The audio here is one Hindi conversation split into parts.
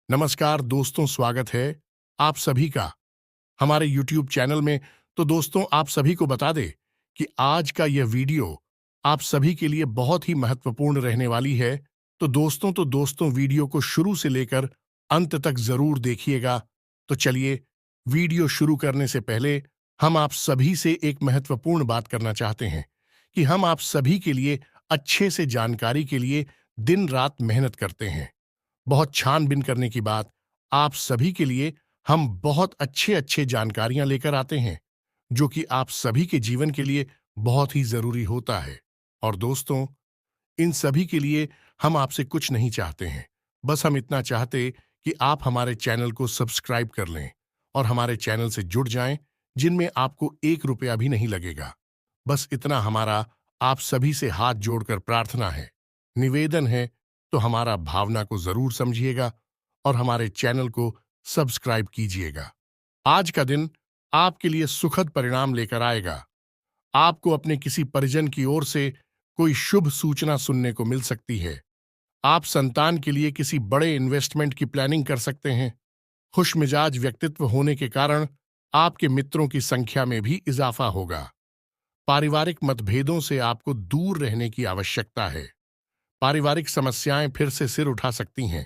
नमस्कार दोस्तों, स्वागत है आप सभी का हमारे YouTube चैनल में। तो दोस्तों, आप सभी को बता दें कि आज का यह वीडियो आप सभी के लिए बहुत ही महत्वपूर्ण रहने वाली है। तो दोस्तों वीडियो को शुरू से लेकर अंत तक जरूर देखिएगा। तो चलिए, वीडियो शुरू करने से पहले हम आप सभी से एक महत्वपूर्ण बात करना चाहते हैं कि हम आप सभी के लिए अच्छे से जानकारी के लिए दिन रात मेहनत करते हैं। बहुत छानबीन करने की बात, आप सभी के लिए हम बहुत अच्छे अच्छे जानकारियां लेकर आते हैं जो कि आप सभी के जीवन के लिए बहुत ही जरूरी होता है। और दोस्तों, इन सभी के लिए हम आपसे कुछ नहीं चाहते हैं, बस हम इतना चाहते कि आप हमारे चैनल को सब्सक्राइब कर लें और हमारे चैनल से जुड़ जाएं, जिनमें आपको 1 रुपया भी नहीं लगेगा। बस इतना हमारा आप सभी से हाथ जोड़कर प्रार्थना है, निवेदन है। तो हमारा भावना को जरूर समझिएगा और हमारे चैनल को सब्सक्राइब कीजिएगा। आज का दिन आपके लिए सुखद परिणाम लेकर आएगा। आपको अपने किसी परिजन की ओर से कोई शुभ सूचना सुनने को मिल सकती है। आप संतान के लिए किसी बड़े इन्वेस्टमेंट की प्लानिंग कर सकते हैं। खुशमिजाज व्यक्तित्व होने के कारण आपके मित्रों की संख्या में भी इजाफा होगा। पारिवारिक मतभेदों से आपको दूर रहने की आवश्यकता है। पारिवारिक समस्याएं फिर से सिर उठा सकती हैं,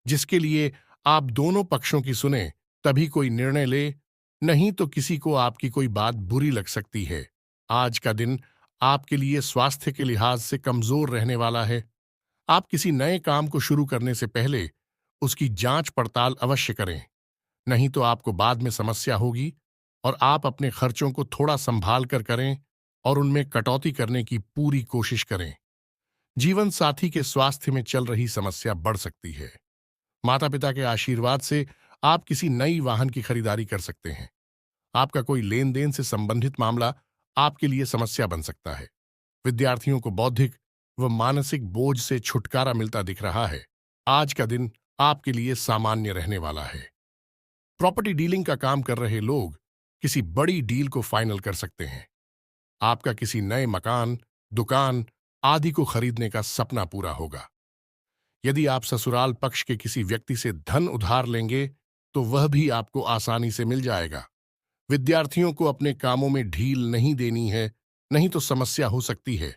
जिसके लिए आप दोनों पक्षों की सुने तभी कोई निर्णय ले, नहीं तो किसी को आपकी कोई बात बुरी लग सकती है। आज का दिन आपके लिए स्वास्थ्य के लिहाज से कमजोर रहने वाला है। आप किसी नए काम को शुरू करने से पहले उसकी जांच पड़ताल अवश्य करें, नहीं तो आपको बाद में समस्या होगी। और आप अपने खर्चों को थोड़ा संभाल कर करें और उनमें कटौती करने की पूरी कोशिश करें। जीवन साथी के स्वास्थ्य में चल रही समस्या बढ़ सकती है। माता पिता के आशीर्वाद से आप किसी नई वाहन की खरीदारी कर सकते हैं। आपका कोई लेन देन से संबंधित मामला आपके लिए समस्या बन सकता है। विद्यार्थियों को बौद्धिक व मानसिक बोझ से छुटकारा मिलता दिख रहा है। आज का दिन आपके लिए सामान्य रहने वाला है। प्रॉपर्टी डीलिंग का काम कर रहे लोग किसी बड़ी डील को फाइनल कर सकते हैं। आपका किसी नए मकान, दुकान आदि को खरीदने का सपना पूरा होगा। यदि आप ससुराल पक्ष के किसी व्यक्ति से धन उधार लेंगे तो वह भी आपको आसानी से मिल जाएगा। विद्यार्थियों को अपने कामों में ढील नहीं देनी है, नहीं तो समस्या हो सकती है।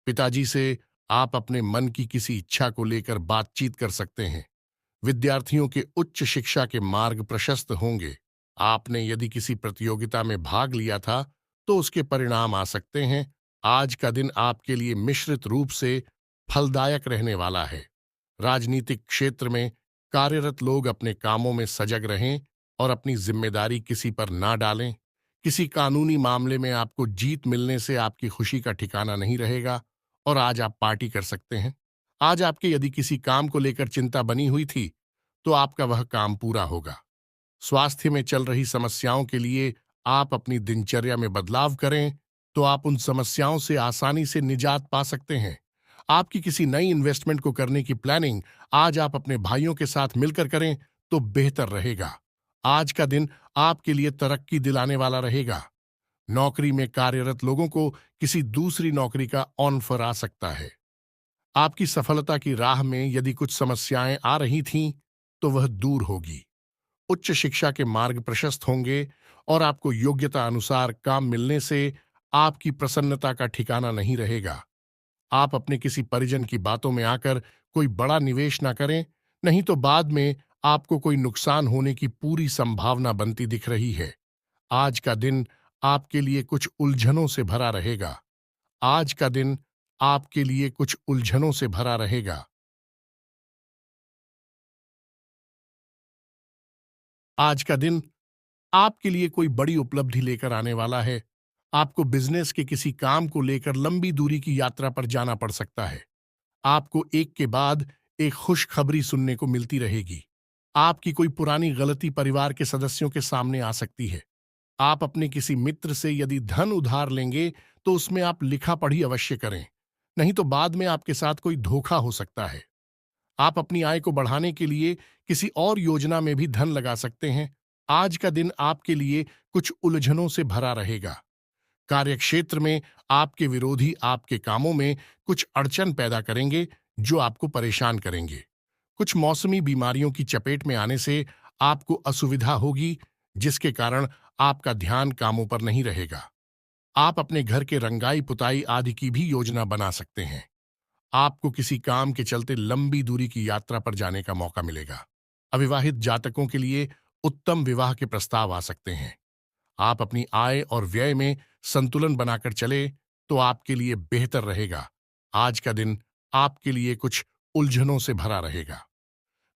पिताजी से आप अपने मन की किसी इच्छा को लेकर बातचीत कर सकते हैं। विद्यार्थियों के उच्च शिक्षा के मार्ग प्रशस्त होंगे। आपने यदि किसी प्रतियोगिता में भाग लिया था तो उसके परिणाम आ सकते हैं। आज का दिन आपके लिए मिश्रित रूप से फलदायक रहने वाला है। राजनीतिक क्षेत्र में कार्यरत लोग अपने कामों में सजग रहें और अपनी जिम्मेदारी किसी पर ना डालें। किसी कानूनी मामले में आपको जीत मिलने से आपकी खुशी का ठिकाना नहीं रहेगा और आज आप पार्टी कर सकते हैं। आज आपके यदि किसी काम को लेकर चिंता बनी हुई थी तो आपका वह काम पूरा होगा। स्वास्थ्य में चल रही समस्याओं के लिए आप अपनी दिनचर्या में बदलाव करें तो आप उन समस्याओं से आसानी से निजात पा सकते हैं। आपकी किसी नई इन्वेस्टमेंट को करने की प्लानिंग आज आप अपने भाइयों के साथ मिलकर करें तो बेहतर रहेगा। आज का दिन आपके लिए तरक्की दिलाने वाला रहेगा। नौकरी में कार्यरत लोगों को किसी दूसरी नौकरी का ऑफर आ सकता है। आपकी सफलता की राह में यदि कुछ समस्याएं आ रही थीं तो वह दूर होगी। उच्च शिक्षा के मार्ग प्रशस्त होंगे और आपको योग्यता अनुसार काम मिलने से आपकी प्रसन्नता का ठिकाना नहीं रहेगा। आप अपने किसी परिजन की बातों में आकर कोई बड़ा निवेश ना करें, नहीं तो बाद में आपको कोई नुकसान होने की पूरी संभावना बनती दिख रही है। आज का दिन आपके लिए कुछ उलझनों से भरा रहेगा। आज का दिन आपके लिए कुछ उलझनों से भरा रहेगा। आज का दिन आपके लिए कोई बड़ी उपलब्धि लेकर आने वाला है। आपको बिजनेस के किसी काम को लेकर लंबी दूरी की यात्रा पर जाना पड़ सकता है। आपको एक के बाद एक खुशखबरी सुनने को मिलती रहेगी। आपकी कोई पुरानी गलती परिवार के सदस्यों के सामने आ सकती है। आप अपने किसी मित्र से यदि धन उधार लेंगे तो उसमें आप लिखा पढ़ी अवश्य करें, नहीं तो बाद में आपके साथ कोई धोखा हो सकता है। आप अपनी आय को बढ़ाने के लिए किसी और योजना में भी धन लगा सकते हैं। आज का दिन आपके लिए कुछ उलझनों से भरा रहेगा। कार्यक्षेत्र में आपके विरोधी आपके कामों में कुछ अड़चन पैदा करेंगे जो आपको परेशान करेंगे। कुछ मौसमी बीमारियों की चपेट में आने से आपको असुविधा होगी, जिसके कारण आपका ध्यान कामों पर नहीं रहेगा। आप अपने घर के रंगाई पुताई आदि की भी योजना बना सकते हैं। आपको किसी काम के चलते लंबी दूरी की यात्रा पर जाने का मौका मिलेगा। अविवाहित जातकों के लिए उत्तम विवाह के प्रस्ताव आ सकते हैं। आप अपनी आय और व्यय में संतुलन बनाकर चले तो आपके लिए बेहतर रहेगा। आज का दिन आपके लिए कुछ उलझनों से भरा रहेगा।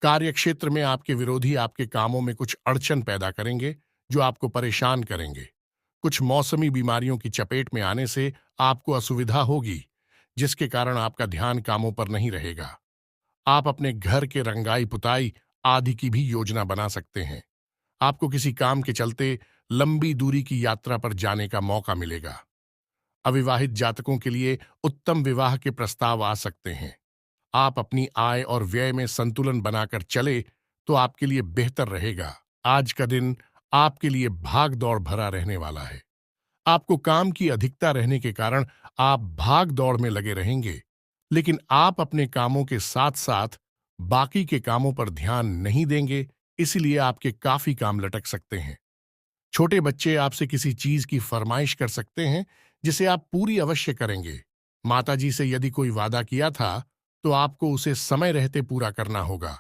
कार्यक्षेत्र में आपके विरोधी आपके कामों में कुछ अड़चन पैदा करेंगे, जो आपको परेशान करेंगे। कुछ मौसमी बीमारियों की चपेट में आने से आपको असुविधा होगी, जिसके कारण आपका ध्यान कामों पर नहीं रहेगा। आप अपने घर के रंगाई पुताई आदि की भी योजना बना सकते हैं। आपको किसी काम के चलते लंबी दूरी की यात्रा पर जाने का मौका मिलेगा। अविवाहित जातकों के लिए उत्तम विवाह के प्रस्ताव आ सकते हैं। आप अपनी आय और व्यय में संतुलन बनाकर चले तो आपके लिए बेहतर रहेगा। आज का दिन आपके लिए भाग दौड़ भरा रहने वाला है। आपको काम की अधिकता रहने के कारण आप भाग दौड़ में लगे रहेंगे, लेकिन आप अपने कामों के साथ साथ बाकी के कामों पर ध्यान नहीं देंगे, इसलिए आपके काफी काम लटक सकते हैं। छोटे बच्चे आपसे किसी चीज की फरमाइश कर सकते हैं, जिसे आप पूरी अवश्य करेंगे। माताजी से यदि कोई वादा किया था तो आपको उसे समय रहते पूरा करना होगा।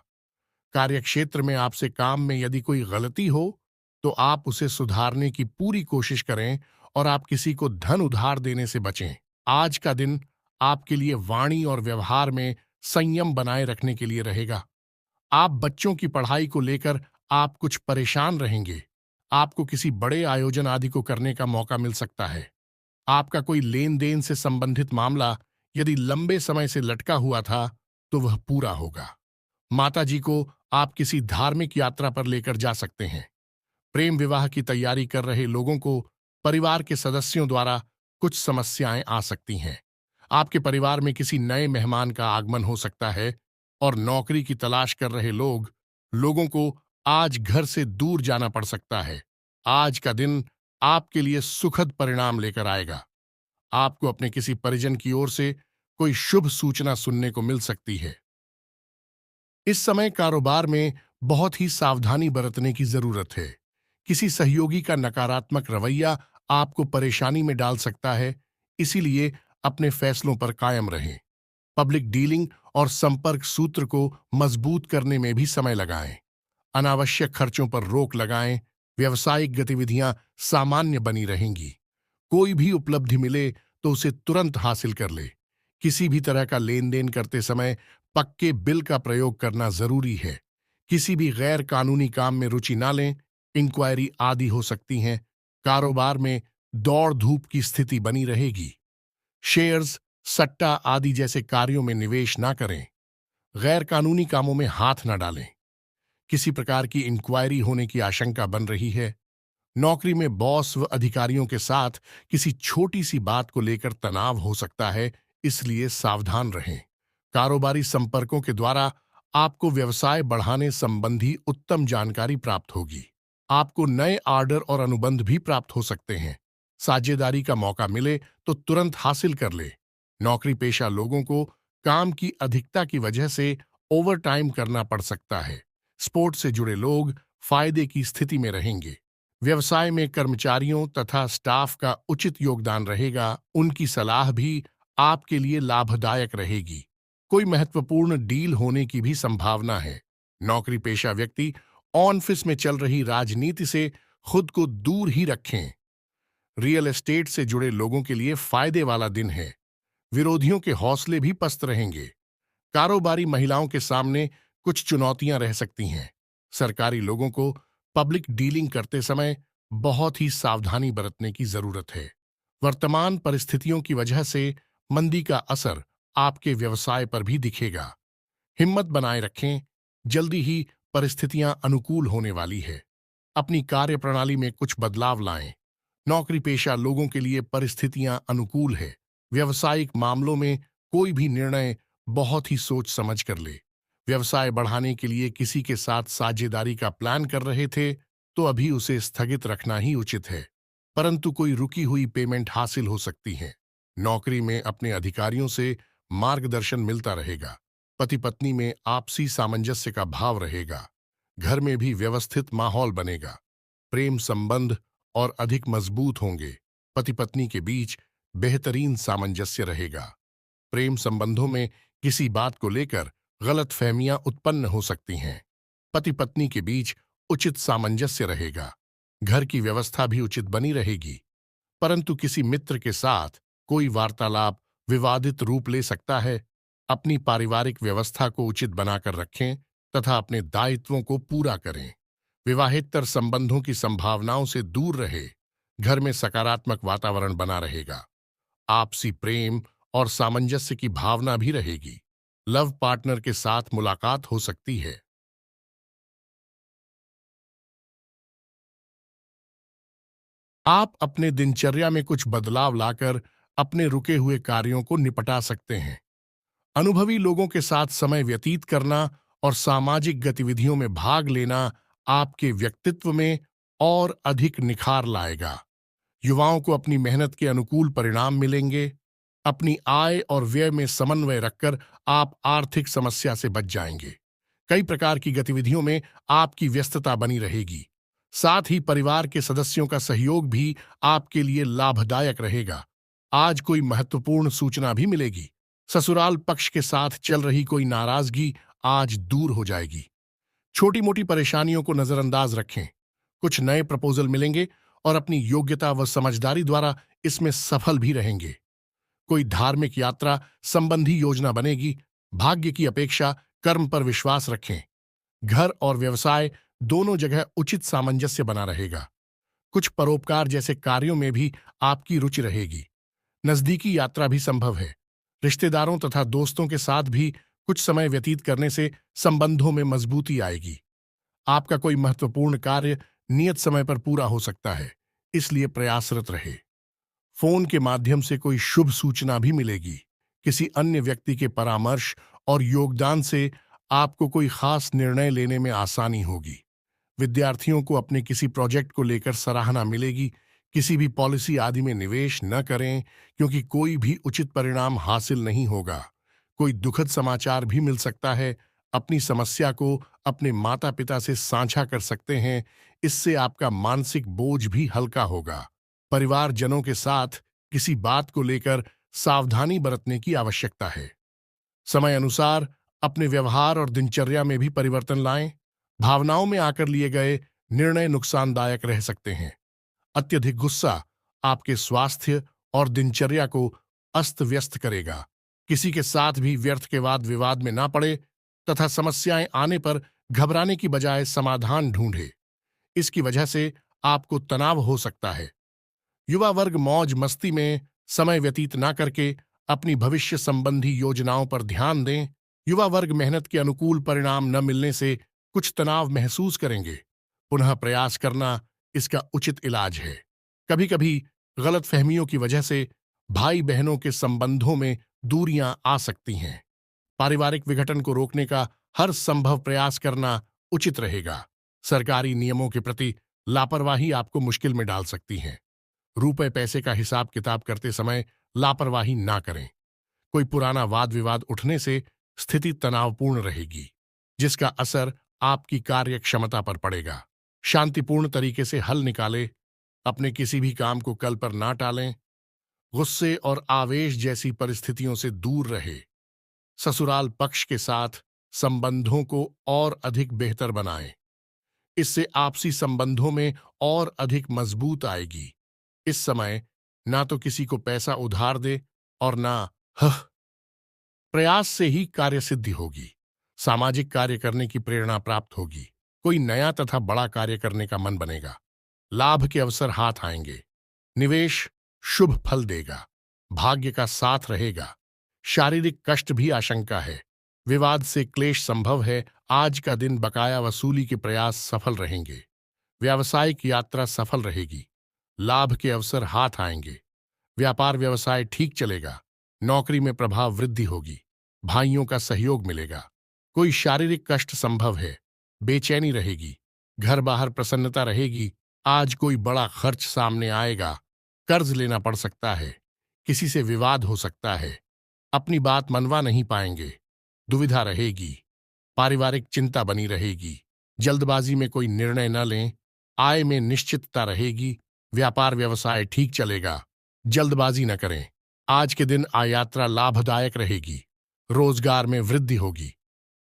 कार्यक्षेत्र में आपसे काम में यदि कोई गलती हो तो आप उसे सुधारने की पूरी कोशिश करें और आप किसी को धन उधार देने से बचें। आज का दिन आपके लिए वाणी और व्यवहार में संयम बनाए रखने के लिए रहेगा। आप बच्चों की पढ़ाई को लेकर आप कुछ परेशान रहेंगे। आपको किसी बड़े आयोजन आदि को करने का मौका मिल सकता है। आपका कोई लेन देन से संबंधित मामला यदि लंबे समय से लटका हुआ था तो वह पूरा होगा। माताजी को आप किसी धार्मिक यात्रा पर लेकर जा सकते हैं। प्रेम विवाह की तैयारी कर रहे लोगों को परिवार के सदस्यों द्वारा कुछ समस्याएं आ सकती हैं। आपके परिवार में किसी नए मेहमान का आगमन हो सकता है और नौकरी की तलाश कर रहे लोगों को आज घर से दूर जाना पड़ सकता है। आज का दिन आपके लिए सुखद परिणाम लेकर आएगा। आपको अपने किसी परिजन की ओर से कोई शुभ सूचना सुनने को मिल सकती है। इस समय कारोबार में बहुत ही सावधानी बरतने की जरूरत है। किसी सहयोगी का नकारात्मक रवैया आपको परेशानी में डाल सकता है, इसीलिए अपने फैसलों पर कायम रहें। पब्लिक डीलिंग और संपर्क सूत्र को मजबूत करने में भी समय लगाएं। अनावश्यक खर्चों पर रोक लगाएं। व्यावसायिक गतिविधियां सामान्य बनी रहेंगी। कोई भी उपलब्धि मिले तो उसे तुरंत हासिल कर ले। किसी भी तरह का लेन देन करते समय पक्के बिल का प्रयोग करना जरूरी है। किसी भी गैर कानूनी काम में रुचि ना लें। इंक्वायरी आदि हो सकती हैं। कारोबार में दौड़ धूप की स्थिति बनी रहेगी। शेयर्स, सट्टा आदि जैसे कार्यों में निवेश ना करें। गैर कानूनी कामों में हाथ ना डालें। किसी प्रकार की इंक्वायरी होने की आशंका बन रही है। नौकरी में बॉस व अधिकारियों के साथ किसी छोटी सी बात को लेकर तनाव हो सकता है, इसलिए सावधान रहें। कारोबारी संपर्कों के द्वारा आपको व्यवसाय बढ़ाने संबंधी उत्तम जानकारी प्राप्त होगी। आपको नए ऑर्डर और अनुबंध भी प्राप्त हो सकते हैं। साझेदारी का मौका मिले तो तुरंत हासिल कर ले। नौकरी पेशा लोगों को काम की अधिकता की वजह से ओवरटाइम करना पड़ सकता है। स्पोर्ट्स से जुड़े लोग फायदे की स्थिति में रहेंगे। व्यवसाय में कर्मचारियों तथा स्टाफ का उचित योगदान रहेगा। उनकी सलाह भी आपके लिए लाभदायक रहेगी। कोई महत्वपूर्ण डील होने की भी संभावना है। नौकरी पेशा व्यक्ति ऑफिस में चल रही राजनीति से खुद को दूर ही रखें। रियल एस्टेट से जुड़े लोगों के लिए फायदे वाला दिन है। विरोधियों के हौसले भी पस्त रहेंगे। कारोबारी महिलाओं के सामने कुछ चुनौतियां रह सकती हैं। सरकारी लोगों को पब्लिक डीलिंग करते समय बहुत ही सावधानी बरतने की जरूरत है। वर्तमान परिस्थितियों की वजह से मंदी का असर आपके व्यवसाय पर भी दिखेगा। हिम्मत बनाए रखें। जल्दी ही परिस्थितियां अनुकूल होने वाली है। अपनी कार्यप्रणाली में कुछ बदलाव लाएं। नौकरी पेशा लोगों के लिए परिस्थितियां अनुकूल है। व्यवसायिक मामलों में कोई भी निर्णय बहुत ही सोच समझ कर ले। व्यवसाय बढ़ाने के लिए किसी के साथ साझेदारी का प्लान कर रहे थे तो अभी उसे स्थगित रखना ही उचित है, परंतु कोई रुकी हुई पेमेंट हासिल हो सकती है। नौकरी में अपने अधिकारियों से मार्गदर्शन मिलता रहेगा। पति पत्नी में आपसी सामंजस्य का भाव रहेगा। घर में भी व्यवस्थित माहौल बनेगा। प्रेम संबंध और अधिक मजबूत होंगे। पति पत्नी के बीच बेहतरीन सामंजस्य रहेगा। प्रेम संबंधों में किसी बात को लेकर गलतफहमियां उत्पन्न हो सकती हैं। पति पत्नी के बीच उचित सामंजस्य रहेगा। घर की व्यवस्था भी उचित बनी रहेगी। परंतु किसी मित्र के साथ कोई वार्तालाप विवादित रूप ले सकता है। अपनी पारिवारिक व्यवस्था को उचित बनाकर रखें तथा अपने दायित्वों को पूरा करें। विवाहेतर संबंधों की संभावनाओं से दूर रहे। घर में सकारात्मक वातावरण बना रहेगा। आपसी प्रेम और सामंजस्य की भावना भी रहेगी। लव पार्टनर के साथ मुलाकात हो सकती है। आप अपने दिनचर्या में कुछ बदलाव लाकर अपने रुके हुए कार्यों को निपटा सकते हैं। अनुभवी लोगों के साथ समय व्यतीत करना और सामाजिक गतिविधियों में भाग लेना आपके व्यक्तित्व में और अधिक निखार लाएगा। युवाओं को अपनी मेहनत के अनुकूल परिणाम मिलेंगे। अपनी आय और व्यय में समन्वय रखकर आप आर्थिक समस्या से बच जाएंगे। कई प्रकार की गतिविधियों में आपकी व्यस्तता बनी रहेगी। साथ ही परिवार के सदस्यों का सहयोग भी आपके लिए लाभदायक रहेगा। आज कोई महत्वपूर्ण सूचना भी मिलेगी। ससुराल पक्ष के साथ चल रही कोई नाराजगी आज दूर हो जाएगी। छोटी मोटी परेशानियों को नजरअंदाज रखें। कुछ नए प्रपोजल मिलेंगे और अपनी योग्यता व समझदारी द्वारा इसमें सफल भी रहेंगे। कोई धार्मिक यात्रा संबंधी योजना बनेगी। भाग्य की अपेक्षा कर्म पर विश्वास रखें। घर और व्यवसाय दोनों जगह उचित सामंजस्य बना रहेगा। कुछ परोपकार जैसे कार्यों में भी आपकी रुचि रहेगी। नजदीकी यात्रा भी संभव है। रिश्तेदारों तथा दोस्तों के साथ भी कुछ समय व्यतीत करने से संबंधों में मजबूती आएगी। आपका कोई महत्वपूर्ण कार्य नियत समय पर पूरा हो सकता है, इसलिए प्रयासरत रहे। फोन के माध्यम से कोई शुभ सूचना भी मिलेगी। किसी अन्य व्यक्ति के परामर्श और योगदान से आपको कोई खास निर्णय लेने में आसानी होगी। विद्यार्थियों को अपने किसी प्रोजेक्ट को लेकर सराहना मिलेगी। किसी भी पॉलिसी आदि में निवेश न करें, क्योंकि कोई भी उचित परिणाम हासिल नहीं होगा। कोई दुखद समाचार भी मिल सकता है। अपनी समस्या को अपने माता पिता से साझा कर सकते हैं। इससे आपका मानसिक बोझ भी हल्का होगा। परिवारजनों के साथ किसी बात को लेकर सावधानी बरतने की आवश्यकता है। समय अनुसार अपने व्यवहार और दिनचर्या में भी परिवर्तन लाएं। भावनाओं में आकर लिए गए निर्णय नुकसानदायक रह सकते हैं। अत्यधिक गुस्सा आपके स्वास्थ्य और दिनचर्या को अस्त व्यस्त करेगा। किसी के साथ भी व्यर्थ के वाद विवाद में ना पड़े तथा समस्याएं आने पर घबराने की बजाय समाधान ढूंढे। इसकी वजह से आपको तनाव हो सकता है। युवा वर्ग मौज मस्ती में समय व्यतीत ना करके अपनी भविष्य संबंधी योजनाओं पर ध्यान दें। युवा वर्ग मेहनत के अनुकूल परिणाम न मिलने से कुछ तनाव महसूस करेंगे। पुनः प्रयास करना इसका उचित इलाज है। कभी कभी गलतफहमियों की वजह से भाई बहनों के संबंधों में दूरियां आ सकती हैं। पारिवारिक विघटन को रोकने का हर संभव प्रयास करना उचित रहेगा। सरकारी नियमों के प्रति लापरवाही आपको मुश्किल में डाल सकती है। रुपए पैसे का हिसाब किताब करते समय लापरवाही ना करें। कोई पुराना वाद विवाद उठने से स्थिति तनावपूर्ण रहेगी, जिसका असर आपकी कार्य क्षमता पर पड़ेगा। शांतिपूर्ण तरीके से हल निकालें। अपने किसी भी काम को कल पर ना टालें। गुस्से और आवेश जैसी परिस्थितियों से दूर रहे। ससुराल पक्ष के साथ संबंधों को और अधिक बेहतर बनाएं। इससे आपसी संबंधों में और अधिक मजबूत आएगी। इस समय ना तो किसी को पैसा उधार दे और ना हह प्रयास से ही कार्य सिद्धि होगी। सामाजिक कार्य करने की प्रेरणा प्राप्त होगी। कोई नया तथा बड़ा कार्य करने का मन बनेगा। लाभ के अवसर हाथ आएंगे। निवेश शुभ फल देगा। भाग्य का साथ रहेगा। शारीरिक कष्ट भी आशंका है। विवाद से क्लेश संभव है। आज का दिन बकाया वसूली के प्रयास सफल रहेंगे। व्यावसायिक यात्रा सफल रहेगी। लाभ के अवसर हाथ आएंगे। व्यापार व्यवसाय ठीक चलेगा। नौकरी में प्रभाव वृद्धि होगी। भाइयों का सहयोग मिलेगा। कोई शारीरिक कष्ट संभव है। बेचैनी रहेगी। घर बाहर प्रसन्नता रहेगी। आज कोई बड़ा खर्च सामने आएगा। कर्ज लेना पड़ सकता है। किसी से विवाद हो सकता है। अपनी बात मनवा नहीं पाएंगे। दुविधा रहेगी। पारिवारिक चिंता बनी रहेगी। जल्दबाजी में कोई निर्णय न लें। आय में निश्चितता रहेगी। व्यापार व्यवसाय ठीक चलेगा। जल्दबाजी न करें। आज के दिन यात्रा लाभदायक रहेगी। रोजगार में वृद्धि होगी।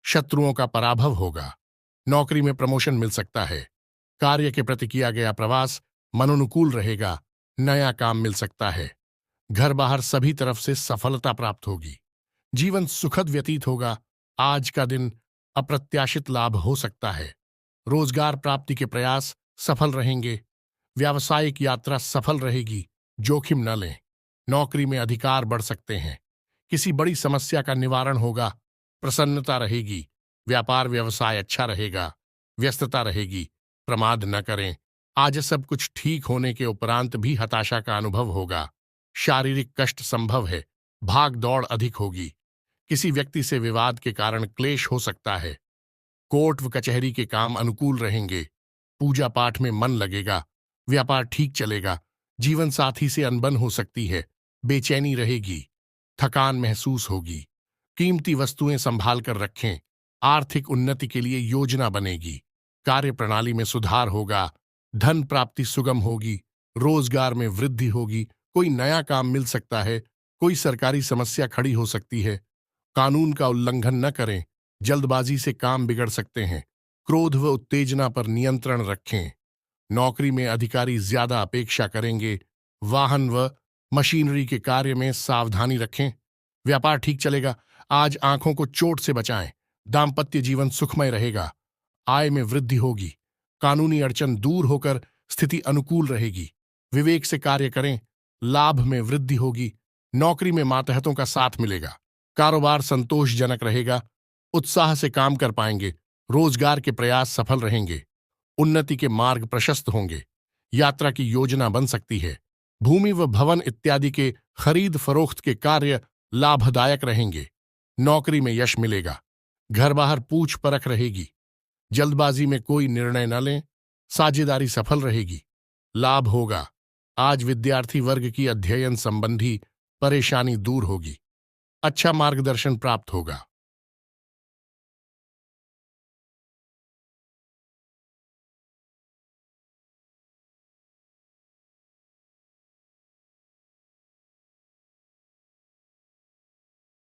शत्रुओं का पराभव होगा। नौकरी में प्रमोशन मिल सकता है। कार्य के प्रति किया गया प्रवास मनोनुकूल रहेगा। नया काम मिल सकता है। घर बाहर सभी तरफ से सफलता प्राप्त होगी। जीवन सुखद व्यतीत होगा। आज का दिन अप्रत्याशित लाभ हो सकता है। रोजगार प्राप्ति के प्रयास सफल रहेंगे। व्यावसायिक यात्रा सफल रहेगी। जोखिम न लें। नौकरी में अधिकार बढ़ सकते हैं। किसी बड़ी समस्या का निवारण होगा। प्रसन्नता रहेगी। व्यापार व्यवसाय अच्छा रहेगा। व्यस्तता रहेगी। प्रमाद न करें। आज सब कुछ ठीक होने के उपरांत भी हताशा का अनुभव होगा। शारीरिक कष्ट संभव है। भाग दौड़ अधिक होगी। किसी व्यक्ति से विवाद के कारण क्लेश हो सकता है। कोर्ट व कचहरी के काम अनुकूल रहेंगे। पूजा पाठ में मन लगेगा। व्यापार ठीक चलेगा। जीवन साथी से अनबन हो सकती है। बेचैनी रहेगी। थकान महसूस होगी। कीमती वस्तुएं संभाल कर रखें। आर्थिक उन्नति के लिए योजना बनेगी। कार्य प्रणाली में सुधार होगा। धन प्राप्ति सुगम होगी। रोजगार में वृद्धि होगी। कोई नया काम मिल सकता है। कोई सरकारी समस्या खड़ी हो सकती है। कानून का उल्लंघन न करें। जल्दबाजी से काम बिगड़ सकते हैं। क्रोध व उत्तेजना पर नियंत्रण रखें। नौकरी में अधिकारी ज्यादा अपेक्षा करेंगे। वाहन व मशीनरी के कार्य में सावधानी रखें। व्यापार ठीक चलेगा। आज आंखों को चोट से बचाएं। दाम्पत्य जीवन सुखमय रहेगा। आय में वृद्धि होगी। कानूनी अड़चन दूर होकर स्थिति अनुकूल रहेगी। विवेक से कार्य करें। लाभ में वृद्धि होगी। नौकरी में मातहतों का साथ मिलेगा। कारोबार संतोषजनक रहेगा। उत्साह से काम कर पाएंगे। रोजगार के प्रयास सफल रहेंगे। उन्नति के मार्ग प्रशस्त होंगे। यात्रा की योजना बन सकती है। भूमि व भवन इत्यादि के खरीद फरोख्त के कार्य लाभदायक रहेंगे। नौकरी में यश मिलेगा। घर बाहर पूछ परख रहेगी। जल्दबाजी में कोई निर्णय न लें। साझेदारी सफल रहेगी। लाभ होगा। आज विद्यार्थी वर्ग की अध्ययन संबंधी परेशानी दूर होगी। अच्छा मार्गदर्शन प्राप्त होगा।